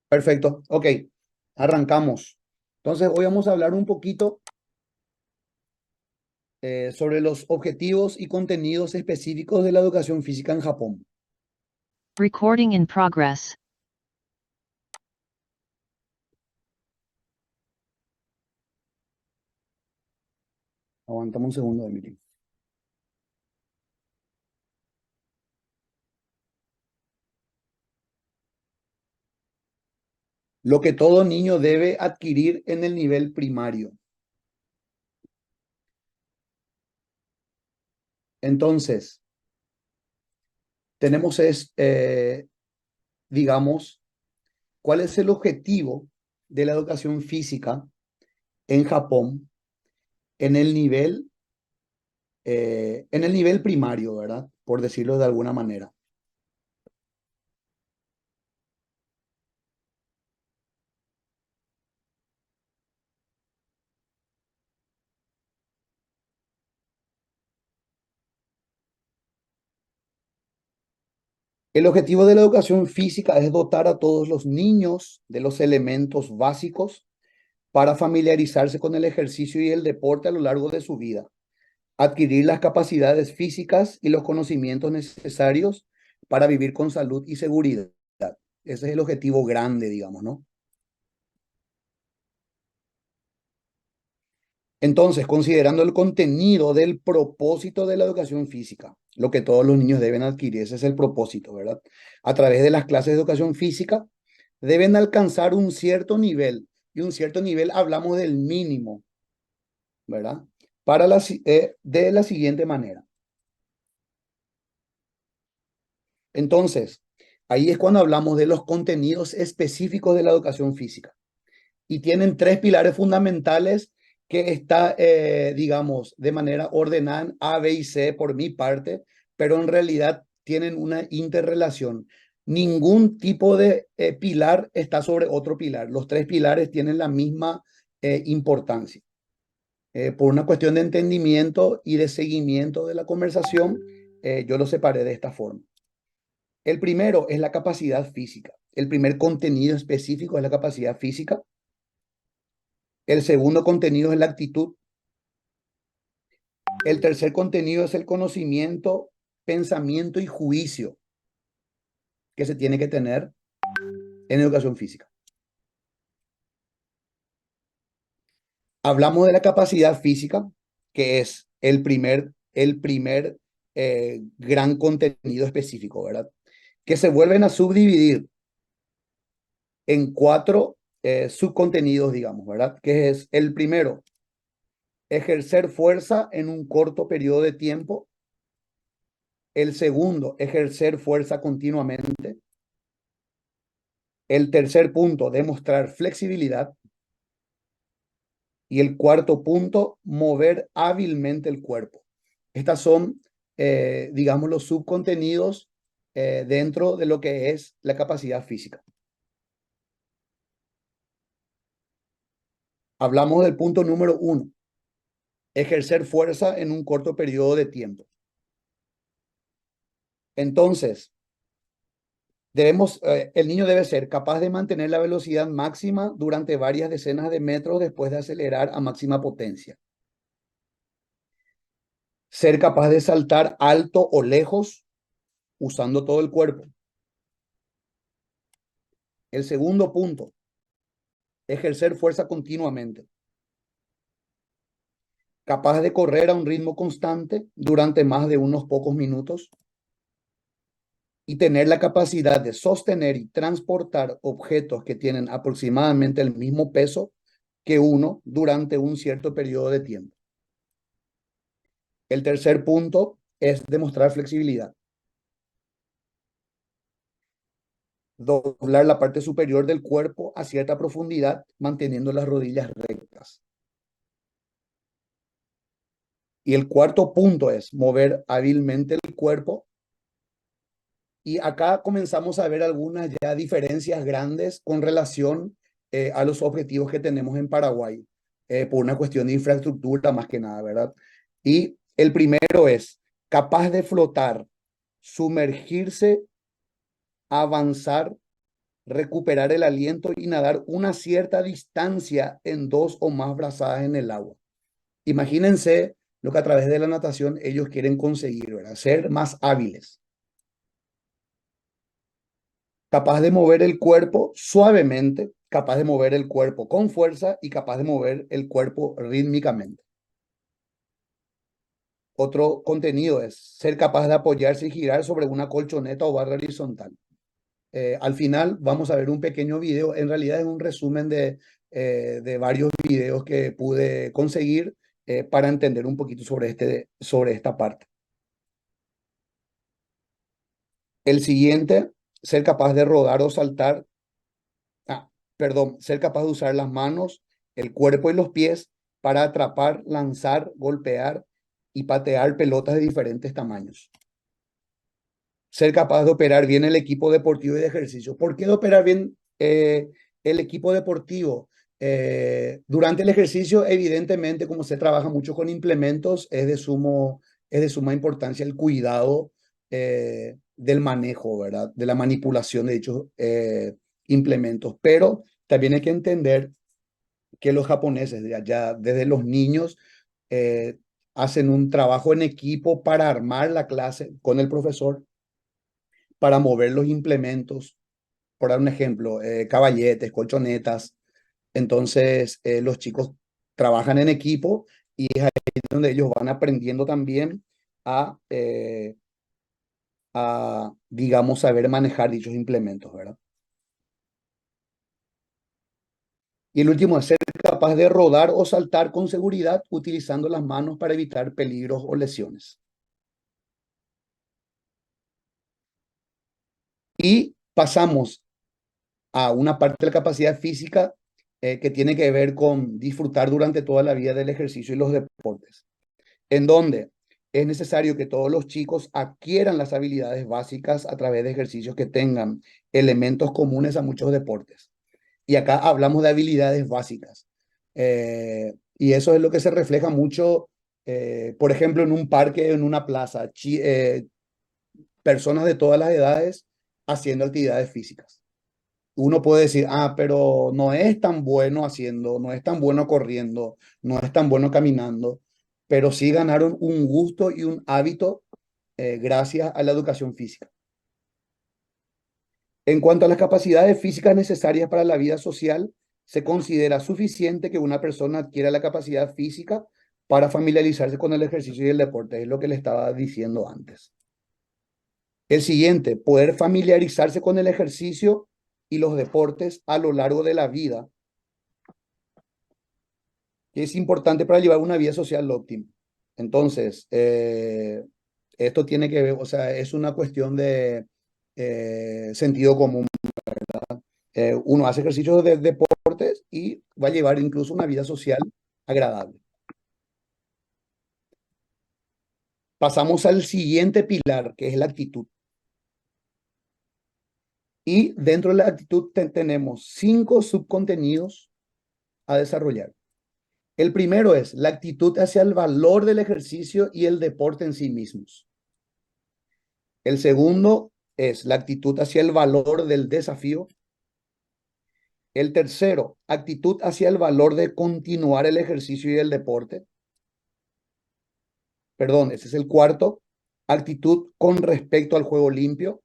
Perfecto. Ok, arrancamos. Entonces, hoy vamos a hablar un poquito sobre los objetivos y contenidos específicos de la educación física en Japón. Recording in progress. Aguantamos un segundo, Emily. Lo que todo niño debe adquirir en el nivel primario. Entonces, tenemos digamos, cuál es el objetivo de la educación física en Japón en en el nivel primario, ¿verdad? Por decirlo de alguna manera. El objetivo de la educación física es dotar a todos los niños de los elementos básicos para familiarizarse con el ejercicio y el deporte a lo largo de su vida, adquirir las capacidades físicas y los conocimientos necesarios para vivir con salud y seguridad. Ese es el objetivo grande, digamos, ¿no? Entonces, considerando el contenido del propósito de la educación física, lo que todos los niños deben adquirir, ese es el propósito, ¿verdad? A través de las clases de educación física, deben alcanzar un cierto nivel, y un cierto nivel hablamos del mínimo, ¿verdad? De la siguiente manera. Entonces, ahí es cuando hablamos de los contenidos específicos de la educación física. Y tienen tres pilares fundamentales que está, digamos, de manera ordenada en A, B y C por mi parte, pero en realidad tienen una interrelación. Ningún tipo de pilar está sobre otro pilar. Los tres pilares tienen la misma importancia. Por una cuestión de entendimiento y de seguimiento de la conversación, yo lo separé de esta forma. El primero es la capacidad física. El primer contenido específico es la capacidad física. El segundo contenido es la actitud. El tercer contenido es el conocimiento, pensamiento y juicio que se tiene que tener en educación física. Hablamos de la capacidad física, que es el primer gran contenido específico, ¿verdad? Que se vuelven a subdividir en cuatro subcontenidos, digamos, ¿verdad? Que es el primero, ejercer fuerza en un corto periodo de tiempo. El segundo, ejercer fuerza continuamente. El tercer punto, demostrar flexibilidad. Y el cuarto punto, mover hábilmente el cuerpo. Estas son, digamos, los subcontenidos dentro de lo que es la capacidad física. Hablamos del punto número 1, ejercer fuerza en un corto periodo de tiempo. Entonces, el niño debe ser capaz de mantener la velocidad máxima durante varias decenas de metros después de acelerar a máxima potencia. Ser capaz de saltar alto o lejos usando todo el cuerpo. El segundo punto, ejercer fuerza continuamente. Capaz de correr a un ritmo constante durante más de unos pocos minutos y tener la capacidad de sostener y transportar objetos que tienen aproximadamente el mismo peso que uno durante un cierto periodo de tiempo. El tercer punto es demostrar flexibilidad. Doblar la parte superior del cuerpo a cierta profundidad, manteniendo las rodillas rectas. Y el cuarto punto es mover hábilmente el cuerpo. Y acá comenzamos a ver algunas ya diferencias grandes con relación a los objetivos que tenemos en Paraguay, por una cuestión de infraestructura más que nada, ¿verdad? Y el primero es capaz de flotar, sumergirse, avanzar, recuperar el aliento y nadar una cierta distancia en 2 o más brazadas en el agua. Imagínense lo que a través de la natación ellos quieren conseguir, ¿verdad? Ser más hábiles, capaz de mover el cuerpo suavemente, capaz de mover el cuerpo con fuerza y capaz de mover el cuerpo rítmicamente. Otro contenido es ser capaz de apoyarse y girar sobre una colchoneta o barra horizontal. Al final vamos a ver un pequeño video, en realidad es un resumen de varios videos que pude conseguir para entender un poquito sobre esta parte. El siguiente, ser capaz de rodar o saltar, ser capaz de usar las manos, el cuerpo y los pies para atrapar, lanzar, golpear y patear pelotas de diferentes tamaños. Ser capaz de operar bien el equipo deportivo y de ejercicio. ¿Por qué de operar bien el equipo deportivo? Durante el ejercicio, evidentemente, como se trabaja mucho con implementos, es de suma importancia el cuidado del manejo, ¿verdad? De la manipulación de dichos implementos. Pero también hay que entender que los japoneses, ya desde los niños, eh, hacen un trabajo en equipo para armar la clase con el profesor, para mover los implementos, por dar un ejemplo, caballetes, colchonetas. Entonces, los chicos trabajan en equipo y es ahí donde ellos van aprendiendo también digamos, saber manejar dichos implementos, ¿verdad? Y el último es ser capaz de rodar o saltar con seguridad utilizando las manos para evitar peligros o lesiones. Y pasamos a una parte de la capacidad física que tiene que ver con disfrutar durante toda la vida del ejercicio y los deportes, en donde es necesario que todos los chicos adquieran las habilidades básicas a través de ejercicios que tengan elementos comunes a muchos deportes. Y acá hablamos de habilidades básicas. Y eso es lo que se refleja mucho, por ejemplo, en un parque, en una plaza, personas de todas las edades haciendo actividades físicas. Uno puede decir, pero no es tan bueno haciendo, no es tan bueno corriendo, no es tan bueno caminando, pero sí ganaron un gusto y un hábito gracias a la educación física. En cuanto a las capacidades físicas necesarias para la vida social, se considera suficiente que una persona adquiera la capacidad física para familiarizarse con el ejercicio y el deporte. Es lo que le estaba diciendo antes. El siguiente, poder familiarizarse con el ejercicio y los deportes a lo largo de la vida, que es importante para llevar una vida social óptima. Entonces, esto tiene que ver, o sea, es una cuestión de sentido común. Uno hace ejercicios de deportes y va a llevar incluso una vida social agradable. Pasamos al siguiente pilar, que es la actitud. Y dentro de la actitud tenemos 5 subcontenidos a desarrollar. El primero es la actitud hacia el valor del ejercicio y el deporte en sí mismos. El segundo es la actitud hacia el valor del desafío. El tercero, actitud hacia el valor de continuar el ejercicio y el deporte. Perdón, ese es el cuarto, actitud con respecto al juego limpio.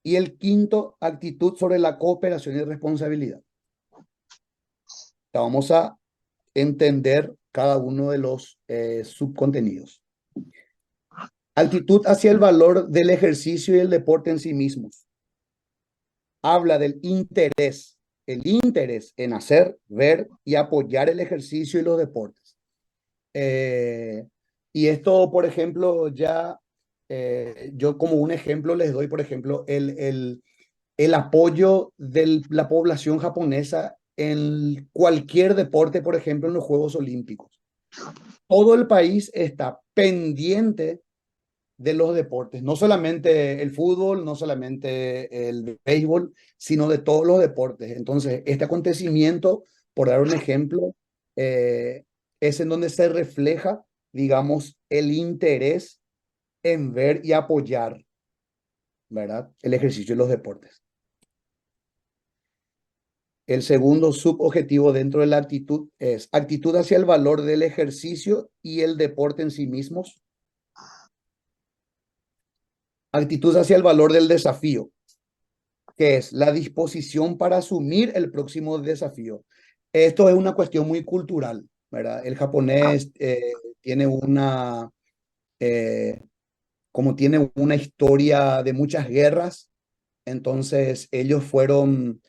Y el quinto, actitud sobre la cooperación y responsabilidad. Vamos a entender cada uno de los subcontenidos. Actitud hacia el valor del ejercicio y el deporte en sí mismos. Habla del interés, el interés en hacer, ver y apoyar el ejercicio y los deportes. Y esto, por ejemplo, yo como un ejemplo les doy, por ejemplo, el apoyo de la población japonesa en cualquier deporte, por ejemplo, en los Juegos Olímpicos. Todo el país está pendiente de los deportes, no solamente el fútbol, no solamente el béisbol, sino de todos los deportes. Entonces, este acontecimiento, por dar un ejemplo, es en donde se refleja, digamos, el interés en ver y apoyar, ¿verdad? El ejercicio y los deportes. El segundo subobjetivo dentro de la actitud es actitud hacia el valor del ejercicio y el deporte en sí mismos. Actitud hacia el valor del desafío, que es la disposición para asumir el próximo desafío. Esto es una cuestión muy cultural, ¿verdad? El japonés tiene eh, como tiene una historia de muchas guerras, entonces ellos fueron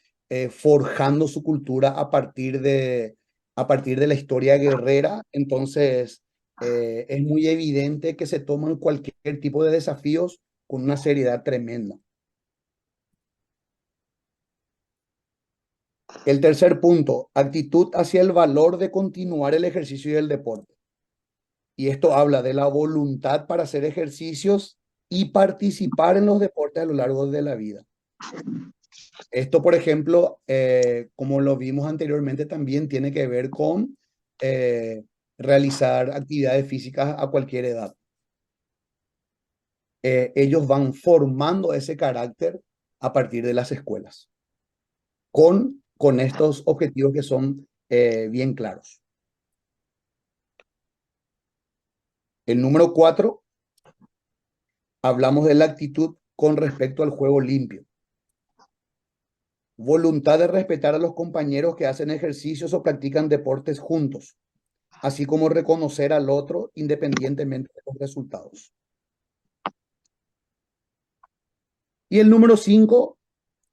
forjando su cultura a partir de la historia guerrera. Entonces es muy evidente que se toman cualquier tipo de desafíos con una seriedad tremenda. El tercer punto, actitud hacia el valor de continuar el ejercicio y el deporte. Y esto habla de la voluntad para hacer ejercicios y participar en los deportes a lo largo de la vida. Esto, por ejemplo, como lo vimos anteriormente, también tiene que ver con realizar actividades físicas a cualquier edad. Ellos van formando ese carácter a partir de las escuelas, con estos objetivos que son bien claros. El número 4, hablamos de la actitud con respecto al juego limpio. Voluntad de respetar a los compañeros que hacen ejercicios o practican deportes juntos, así como reconocer al otro independientemente de los resultados. Y el número 5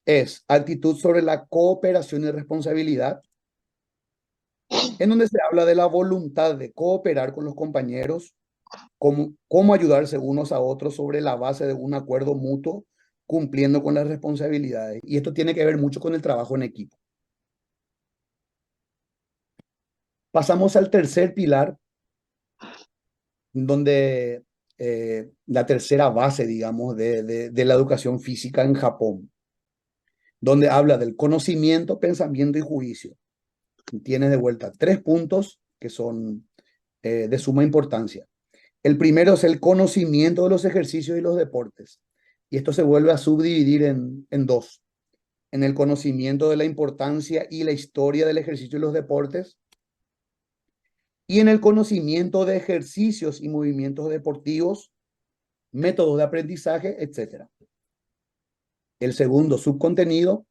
es actitud sobre la cooperación y responsabilidad, en donde se habla de la voluntad de cooperar con los compañeros, cómo ayudarse unos a otros sobre la base de un acuerdo mutuo, cumpliendo con las responsabilidades. Y esto tiene que ver mucho con el trabajo en equipo. Pasamos al tercer pilar, donde la tercera base, digamos, de la educación física en Japón, donde habla del conocimiento, pensamiento y juicio. Tiene de vuelta 3 puntos que son de suma importancia. El primero es el conocimiento de los ejercicios y los deportes. Y esto se vuelve a subdividir en dos. En el conocimiento de la importancia y la historia del ejercicio y los deportes, y en el conocimiento de ejercicios y movimientos deportivos, métodos de aprendizaje, etc. El segundo subcontenido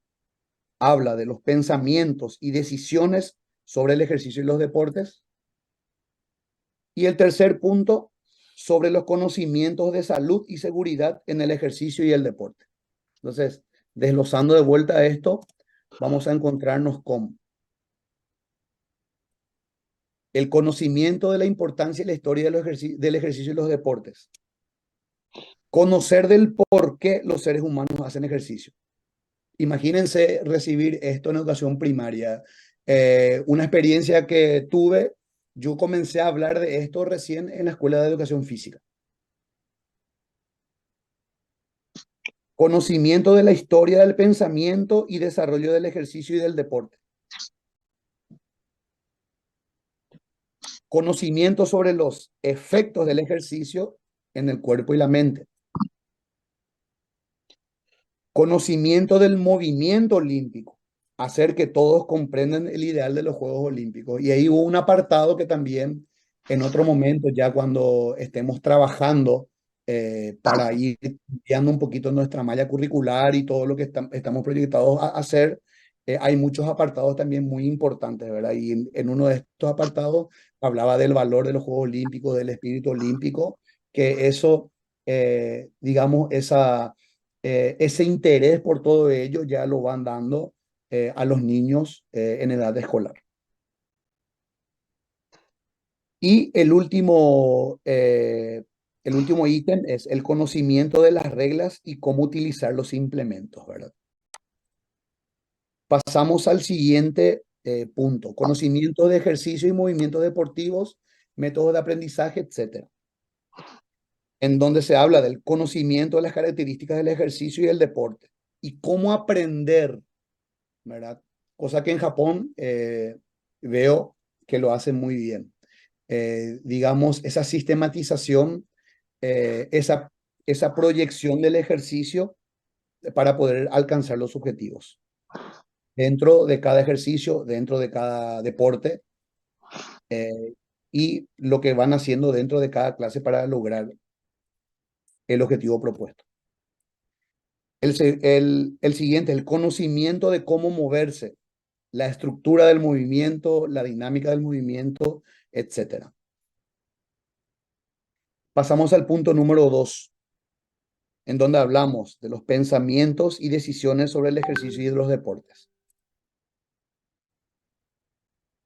habla de los pensamientos y decisiones sobre el ejercicio y los deportes. Y el tercer punto, sobre los conocimientos de salud y seguridad en el ejercicio y el deporte. Entonces, desglosando de vuelta esto, vamos a encontrarnos con el conocimiento de la importancia y la historia del ejercicio y los deportes. Conocer del por qué los seres humanos hacen ejercicio. Imagínense recibir esto en educación primaria. Una experiencia que tuve, yo comencé a hablar de esto recién en la escuela de educación física. Conocimiento de la historia del pensamiento y desarrollo del ejercicio y del deporte. Conocimiento sobre los efectos del ejercicio en el cuerpo y la mente. Conocimiento del movimiento olímpico, hacer que todos comprendan el ideal de los Juegos Olímpicos. Y ahí hubo un apartado que también en otro momento, ya cuando estemos trabajando para ir cambiando un poquito nuestra malla curricular y todo lo que estamos proyectados a hacer, hay muchos apartados también muy importantes, ¿verdad? Y en uno de estos apartados hablaba del valor de los Juegos Olímpicos, del espíritu olímpico, que eso, digamos, ese interés por todo ello ya lo van dando a los niños en edad escolar. Y el último ítem es el conocimiento de las reglas y cómo utilizar los implementos, ¿verdad? Pasamos al siguiente punto, conocimiento de ejercicio y movimientos deportivos, métodos de aprendizaje, etcétera, en donde se habla del conocimiento de las características del ejercicio y el deporte y cómo aprender, ¿verdad? Cosa que en Japón veo que lo hacen muy bien. Digamos, esa sistematización, esa proyección del ejercicio para poder alcanzar los objetivos. dentro de cada ejercicio, dentro de cada deporte, eh, y lo que van haciendo dentro de cada clase para lograr el objetivo propuesto. El siguiente, el conocimiento de cómo moverse, la estructura del movimiento, la dinámica del movimiento, etcétera. Pasamos al punto número 2, en donde hablamos de los pensamientos y decisiones sobre el ejercicio y de los deportes.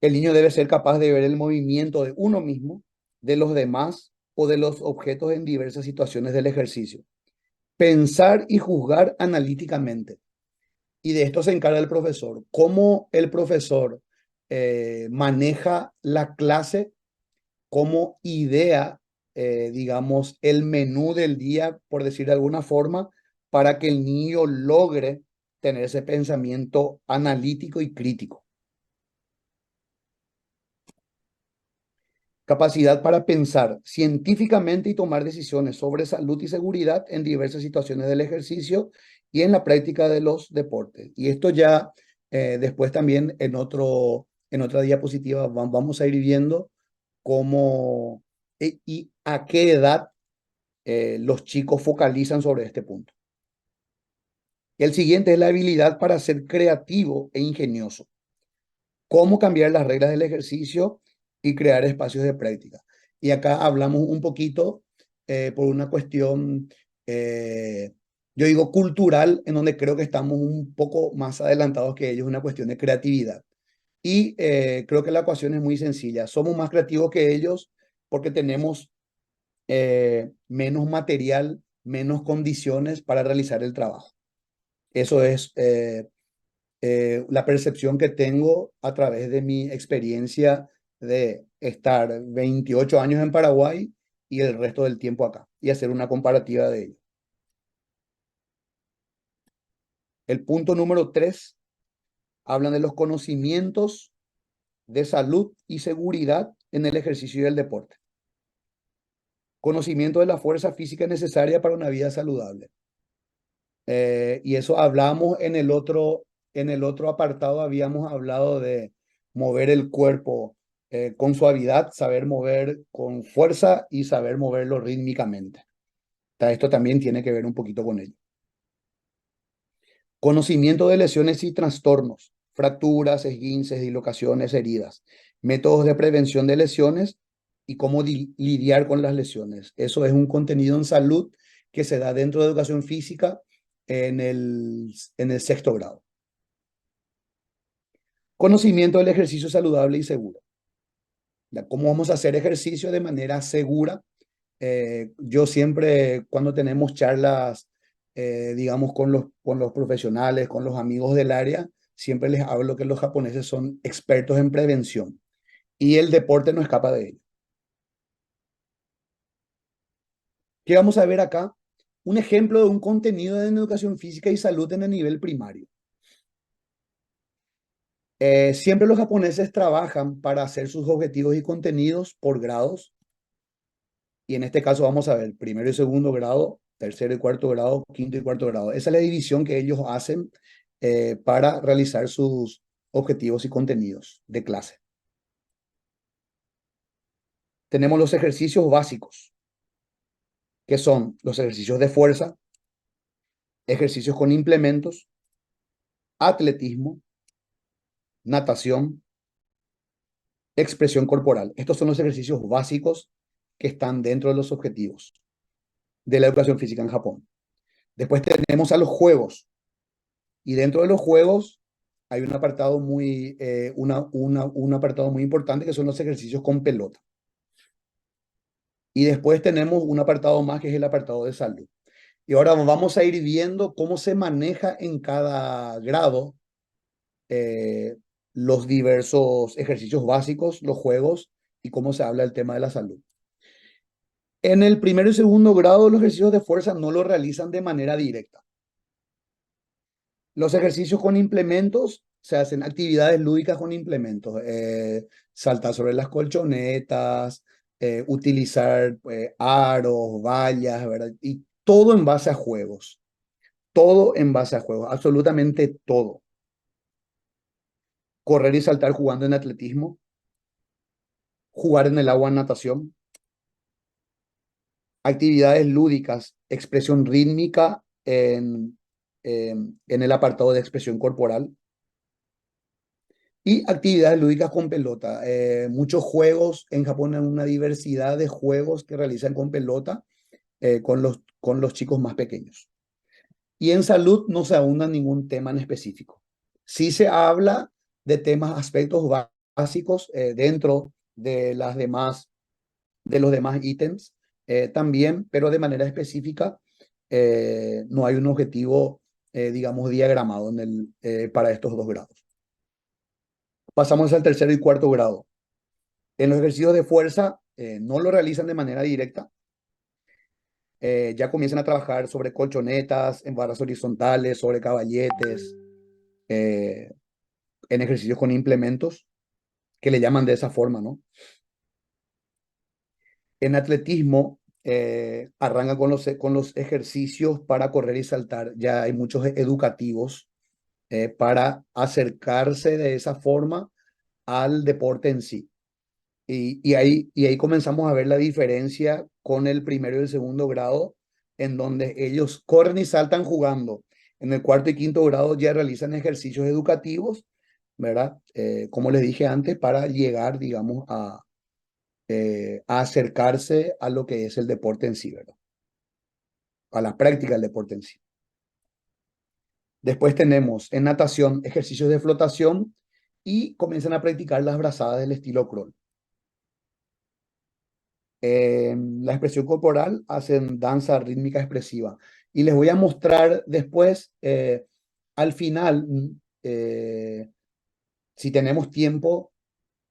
El niño debe ser capaz de ver el movimiento de uno mismo, de los demás o de los objetos en diversas situaciones del ejercicio. Pensar y juzgar analíticamente. Y de esto se encarga el profesor. Cómo el profesor maneja la clase, cómo idea, digamos, el menú del día, por decir de alguna forma, para que el niño logre tener ese pensamiento analítico y crítico. Capacidad para pensar científicamente y tomar decisiones sobre salud y seguridad en diversas situaciones del ejercicio y en la práctica de los deportes. Y esto ya después también en otra diapositiva vamos a ir viendo cómo y a qué edad los chicos focalizan sobre este punto. El siguiente es la habilidad para ser creativo e ingenioso. Cómo cambiar las reglas del ejercicio y crear espacios de práctica. Y acá hablamos un poquito por una cuestión, eh, yo digo cultural, en donde creo que estamos un poco más adelantados que ellos, una cuestión de creatividad. Y creo que la ecuación es muy sencilla. Somos más creativos que ellos porque tenemos menos material, menos condiciones para realizar el trabajo. Eso es la percepción que tengo a través de mi experiencia de estar 28 años en Paraguay y el resto del tiempo acá y hacer una comparativa de ello. El punto número 3 hablan de los conocimientos de salud y seguridad en el ejercicio y el deporte. Conocimiento de la fuerza física necesaria para una vida saludable. Y eso hablamos en el otro apartado, habíamos hablado de mover el cuerpo con suavidad, saber mover con fuerza y saber moverlo rítmicamente. Esto también tiene que ver un poquito con ello. Conocimiento de lesiones y trastornos, fracturas, esguinces, dislocaciones, heridas, métodos de prevención de lesiones y cómo lidiar con las lesiones. Eso es un contenido en salud que se da dentro de educación física en el sexto grado. Conocimiento del ejercicio saludable y seguro. ¿Cómo vamos a hacer ejercicio de manera segura? Yo siempre, cuando tenemos charlas, digamos, con los profesionales, con los amigos del área, siempre les hablo que los japoneses son expertos en prevención y el deporte no escapa de ello. ¿Qué vamos a ver acá? Un ejemplo de un contenido en educación física y salud en el nivel primario. Siempre los japoneses trabajan para hacer sus objetivos y contenidos por grados. Y en este caso vamos a ver primero y segundo grado, tercero y cuarto grado, quinto y cuarto grado. Esa es la división que ellos hacen para realizar sus objetivos y contenidos de clase. Tenemos los ejercicios básicos, que son los ejercicios de fuerza, ejercicios con implementos, atletismo, natación, expresión corporal. Estos son los ejercicios básicos que están dentro de los objetivos de la educación física en Japón. Después tenemos a los juegos. Y dentro de los juegos hay un apartado un apartado muy importante que son los ejercicios con pelota. Y después tenemos un apartado más que es el apartado de salud. Y ahora vamos a ir viendo cómo se maneja en cada grado eh, los diversos ejercicios básicos, los juegos y cómo se habla del tema de la salud. En el primero y segundo grado, los ejercicios de fuerza no lo realizan de manera directa. Los ejercicios con implementos se hacen actividades lúdicas con implementos, saltar sobre las colchonetas, utilizar aros, vallas, ¿verdad? Y todo en base a juegos, todo en base a juegos, absolutamente todo. correr y saltar jugando en atletismo, jugar en el agua en natación, actividades lúdicas, expresión rítmica en el apartado de expresión corporal y actividades lúdicas con pelota. Muchos juegos en Japón, hay una diversidad de juegos que realizan con pelota con los chicos más pequeños. Y en salud no se ahonda en ningún tema en específico. Sí se habla de temas, aspectos básicos dentro de de los demás ítems también, pero de manera específica no hay un objetivo, digamos, diagramado para estos dos grados. Pasamos al tercero y cuarto grado. En los ejercicios de fuerza no lo realizan de manera directa. Ya comienzan a trabajar sobre colchonetas, en barras horizontales, sobre caballetes, eh, en ejercicios con implementos, que le llaman de esa forma, ¿no? En atletismo, arranca con los ejercicios para correr y saltar. Ya hay muchos educativos para acercarse de esa forma al deporte en sí. Y ahí comenzamos a ver la diferencia con el primero y el segundo grado, en donde ellos corren y saltan jugando. En el cuarto y quinto grado ya realizan ejercicios educativos, ¿verdad? Como les dije antes, para llegar, digamos, a acercarse a lo que es el deporte en sí, ¿verdad? A la práctica del deporte en sí. Después tenemos en natación ejercicios de flotación y comienzan a practicar las brazadas del estilo crawl. La expresión corporal hacen danza rítmica expresiva. Y les voy a mostrar después, al final, si tenemos tiempo,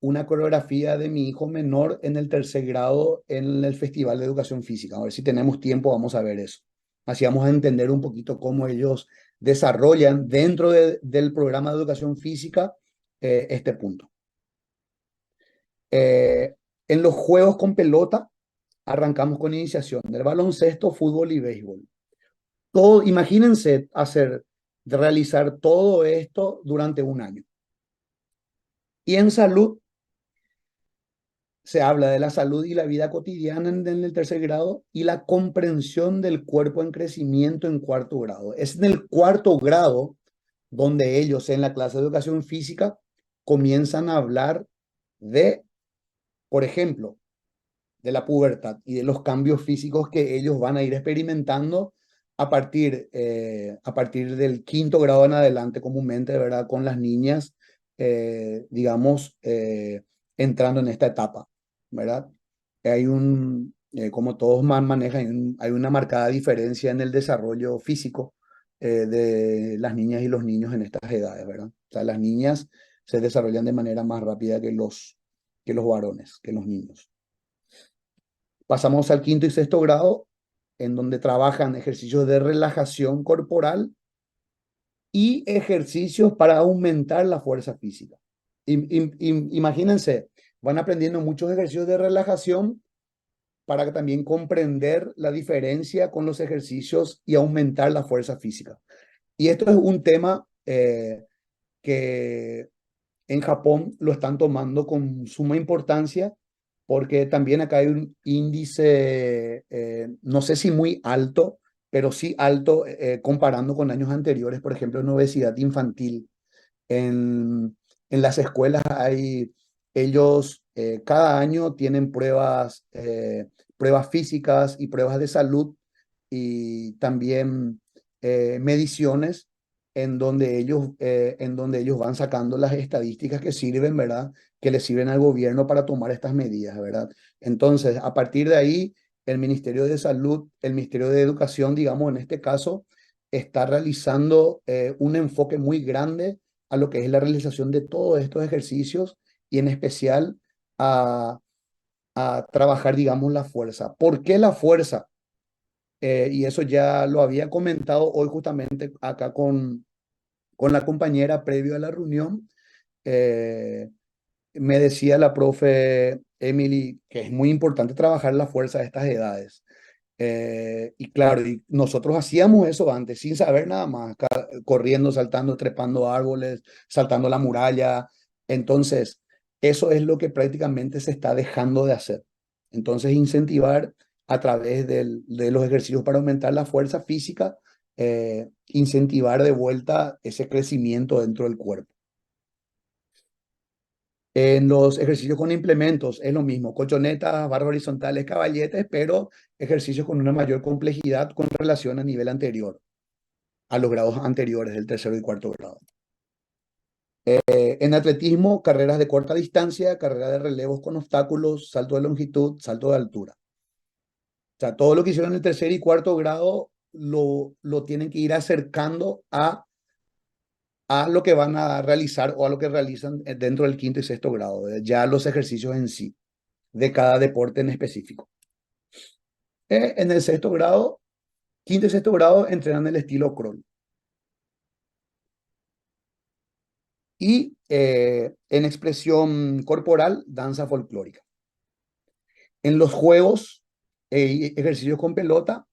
una coreografía de mi hijo menor en el tercer grado en el Festival de Educación Física. A ver si tenemos tiempo, vamos a ver eso. Así vamos a entender un poquito cómo ellos desarrollan dentro del programa de educación física este punto. En los juegos con pelota, arrancamos con iniciación del baloncesto, fútbol y béisbol. Todo, imagínense realizar todo esto durante un año. Y en salud, se habla de la salud y la vida cotidiana en el tercer grado y la comprensión del cuerpo en crecimiento en cuarto grado. Es en el cuarto grado donde ellos en la clase de educación física comienzan a hablar de, por ejemplo, de la pubertad y de los cambios físicos que ellos van a ir experimentando a partir del quinto grado en adelante, comúnmente, ¿verdad? Con las niñas, digamos, entrando en esta etapa, ¿verdad? Como todos manejan, hay una marcada diferencia en el desarrollo físico de las niñas y los niños en estas edades, ¿verdad? O sea, las niñas se desarrollan de manera más rápida que los varones, que los niños. Pasamos al quinto y sexto grado, en donde trabajan ejercicios de relajación corporal y ejercicios para aumentar la fuerza física. Imagínense, van aprendiendo muchos ejercicios de relajación para también comprender la diferencia con los ejercicios y aumentar la fuerza física. Y esto es un tema que en Japón lo están tomando con suma importancia porque también acá hay un índice, no sé si muy alto, pero sí alto comparando con años anteriores, por ejemplo, en obesidad infantil. En las escuelas ellos cada año tienen pruebas físicas y pruebas de salud y también mediciones en donde ellos van sacando las estadísticas que sirven, ¿verdad? Que le sirven al gobierno para tomar estas medidas, ¿verdad? Entonces, a partir de ahí, el Ministerio de Salud, el Ministerio de Educación, digamos, en este caso, está realizando un enfoque muy grande a lo que es la realización de todos estos ejercicios y en especial a, a trabajar, digamos, la fuerza. ¿Por qué la fuerza? Y eso ya lo había comentado hoy justamente acá con la compañera previo a la reunión. Eh, Me decía la profe Emily que es muy importante trabajar la fuerza de estas edades. Y claro, y nosotros hacíamos eso antes sin saber nada más, corriendo, saltando, trepando árboles, saltando la muralla, Entonces, eso es lo que prácticamente se está dejando de hacer. Entonces, incentivar a través de los ejercicios para aumentar la fuerza física, incentivar de vuelta ese crecimiento dentro del cuerpo. En los ejercicios con implementos es lo mismo, colchonetas, barras horizontales, caballetes, pero ejercicios con una mayor complejidad con relación a nivel anterior, a los grados anteriores del tercero y cuarto grado. En atletismo, carreras de corta distancia, carrera de relevos con obstáculos, salto de longitud, salto de altura. O sea, todo lo que hicieron en el tercer y cuarto grado lo tienen que ir acercando a lo que van a realizar o a lo que realizan dentro del quinto y sexto grado, ya los ejercicios en sí, de cada deporte en específico. En el sexto grado, quinto y sexto grado entrenan el estilo crawl. Y en expresión corporal, danza folclórica. En los juegos, ejercicios con pelota,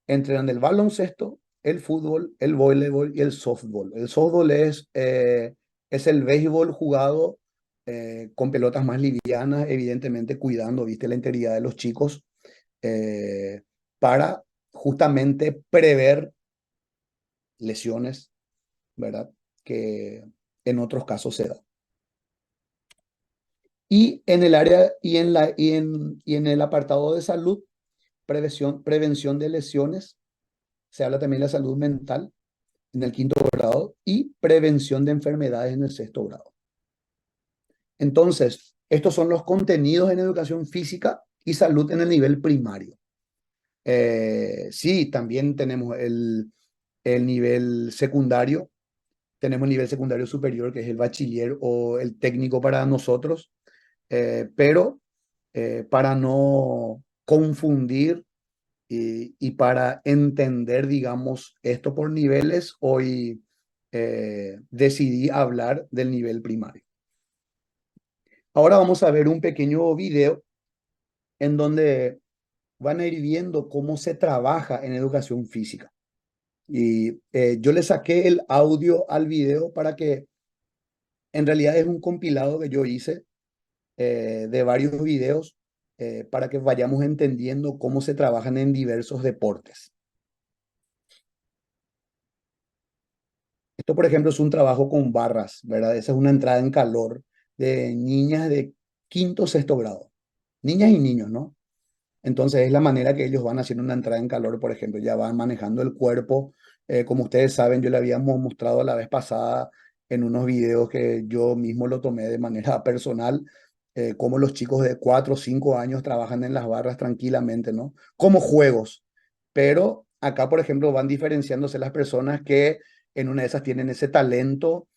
entrenan el baloncesto, el fútbol, el voleibol y el softball. El softball es el béisbol jugado con pelotas más livianas, evidentemente cuidando, viste, la integridad de los chicos eh, para justamente prever lesiones, ¿verdad? Que en otros casos se da. Y en el área y en el apartado de salud, prevención de lesiones, se habla también de la salud mental en el quinto grado y prevención de enfermedades en el sexto grado. Entonces, estos son los contenidos en educación física y salud en el nivel primario. Sí, también tenemos el nivel secundario, tenemos el nivel secundario superior, que es el bachiller o el técnico para nosotros, pero para no confundir y para entender, digamos, esto por niveles, hoy decidí hablar del nivel primario. Ahora vamos a ver un pequeño video en donde van a ir viendo cómo se trabaja en educación física. Y yo le saqué el audio al video para que en realidad es un compilado que yo hice de varios videos para que vayamos entendiendo cómo se trabajan en diversos deportes. Esto, por ejemplo, es un trabajo con barras, ¿verdad? Esa es una entrada en calor de niñas de quinto o sexto grado. Niñas y niños, ¿no? Entonces es la manera que ellos van haciendo una entrada en calor, por ejemplo, ya van manejando el cuerpo. Como ustedes saben, yo le habíamos mostrado la vez pasada en unos videos que yo mismo lo tomé de manera personal, cómo los chicos de 4 o 5 años trabajan en las barras tranquilamente, ¿no? Como juegos. Pero acá, por ejemplo, van diferenciándose las personas que en una de esas tienen ese talento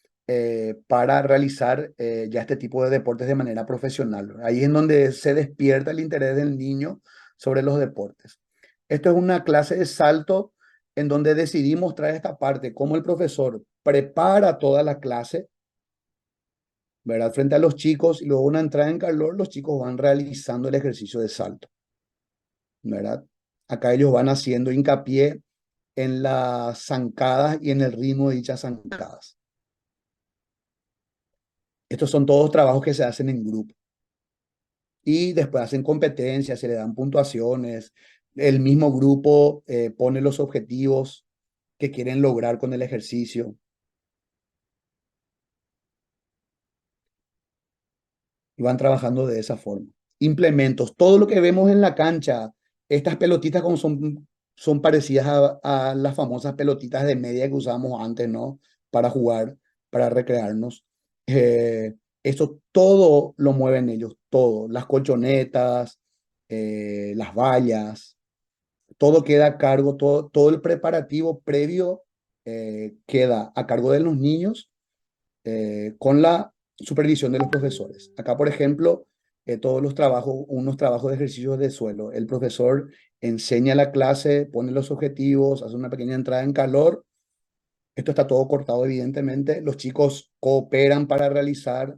para realizar ya este tipo de deportes de manera profesional. Ahí es en donde se despierta el interés del niño sobre los deportes. Esto es una clase de salto en donde decidí mostrar esta parte, cómo el profesor prepara toda la clase, ¿verdad? Frente a los chicos y luego una entrada en calor, los chicos van realizando el ejercicio de salto, ¿verdad? Acá ellos van haciendo hincapié en las zancadas y en el ritmo de dichas zancadas. Estos son todos trabajos que se hacen en grupo. Y después hacen competencias, se le dan puntuaciones, el mismo grupo pone los objetivos que quieren lograr con el ejercicio y van trabajando de esa forma. Implementos, todo lo que vemos en la cancha, estas pelotitas como son parecidas a las famosas pelotitas de media que usábamos antes, ¿no? Para jugar, para recrearnos. Eso todo lo mueven ellos, todo, las colchonetas, las vallas, todo queda a cargo, todo el preparativo previo queda a cargo de los niños con la supervisión de los profesores. Acá, por ejemplo, todos los trabajos, unos trabajos de ejercicios de suelo. El profesor enseña la clase, pone los objetivos, hace una pequeña entrada en calor. Esto está todo cortado, evidentemente. Los chicos cooperan para realizar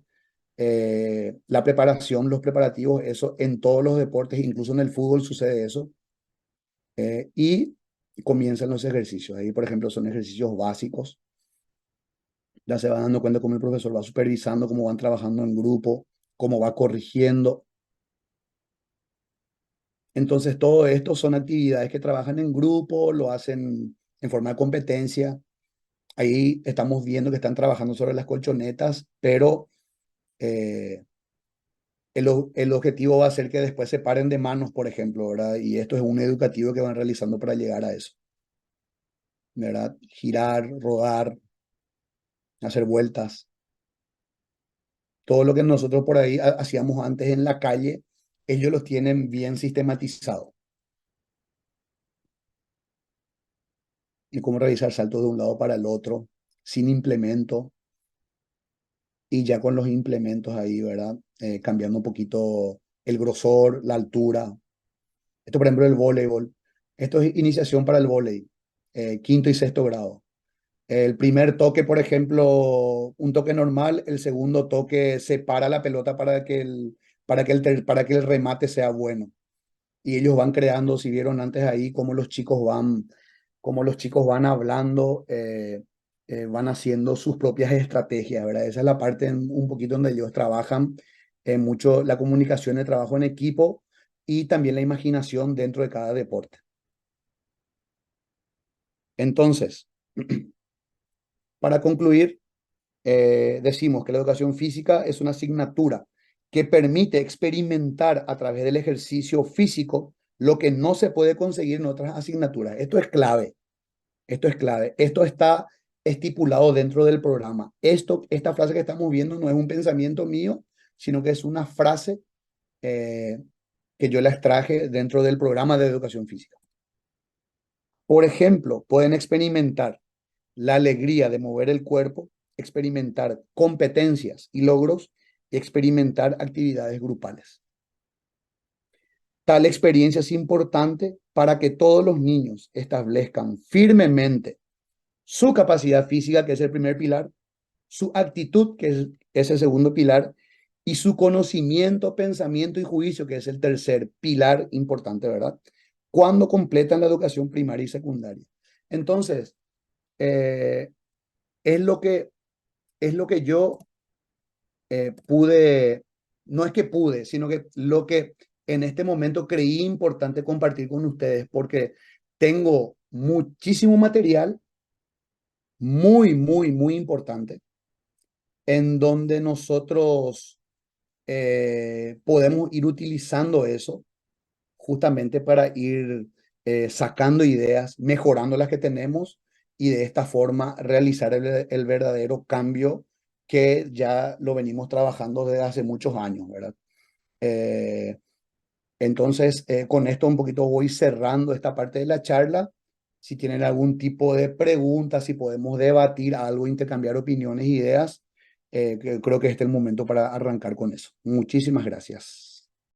la preparación, los preparativos, eso en todos los deportes, incluso en el fútbol sucede eso. Y comienzan los ejercicios. Ahí, por ejemplo, son ejercicios básicos Ya se van dando cuenta cómo el profesor va supervisando, cómo van trabajando en grupo, cómo va corrigiendo. Entonces, todo esto son actividades que trabajan en grupo, lo hacen en forma de competencia. Ahí estamos viendo que están trabajando sobre las colchonetas, pero eh, el objetivo va a ser que después se paren de manos, por ejemplo, ¿verdad? Y esto es un educativo que van realizando para llegar a eso, ¿verdad? Girar, rodar, hacer vueltas. Todo lo que nosotros por ahí hacíamos antes en la calle, ellos los tienen bien sistematizado. Y cómo realizar saltos de un lado para el otro, sin implemento, y ya con los implementos ahí, ¿verdad? Cambiando un poquito el grosor, la altura. Esto, por ejemplo, el voleibol. Esto es iniciación para el voleibol, quinto y sexto grado. El primer toque, por ejemplo, un toque normal, el segundo toque separa la pelota para que el remate sea bueno. Y ellos van creando, si vieron antes ahí, cómo los chicos van hablando, van haciendo sus propias estrategias, ¿verdad? Esa es la parte un poquito donde ellos trabajan mucho la comunicación, el trabajo en equipo y también la imaginación dentro de cada deporte. Entonces, para concluir, decimos que la educación física es una asignatura que permite experimentar a través del ejercicio físico lo que no se puede conseguir en otras asignaturas. Esto es clave, esto es clave, esto está estipulado dentro del programa. Esta frase que estamos viendo no es un pensamiento mío, sino que es una frase eh, que yo la extraje dentro del programa de educación física. Por ejemplo, pueden experimentar la alegría de mover el cuerpo, experimentar competencias y logros y experimentar actividades grupales. Tal experiencia es importante para que todos los niños establezcan firmemente su capacidad física, que es el primer pilar, su actitud, es el segundo pilar, y su conocimiento, pensamiento y juicio, que es el tercer pilar importante, ¿verdad? Cuando completan la educación primaria y secundaria. Entonces, eh, es lo que es lo que yo pude, no es que pude, sino que lo que en este momento creí importante compartir con ustedes, porque tengo muchísimo material muy importante en donde nosotros podemos ir utilizando eso justamente para ir sacando ideas, mejorando las que tenemos y de esta forma realizar el verdadero cambio que ya lo venimos trabajando desde hace muchos años, ¿verdad? Eh, entonces, con esto un poquito voy cerrando esta parte de la charla. Si tienen algún tipo de preguntas, si podemos debatir algo, intercambiar opiniones, ideas, creo que este es el momento para arrancar con eso. Muchísimas gracias.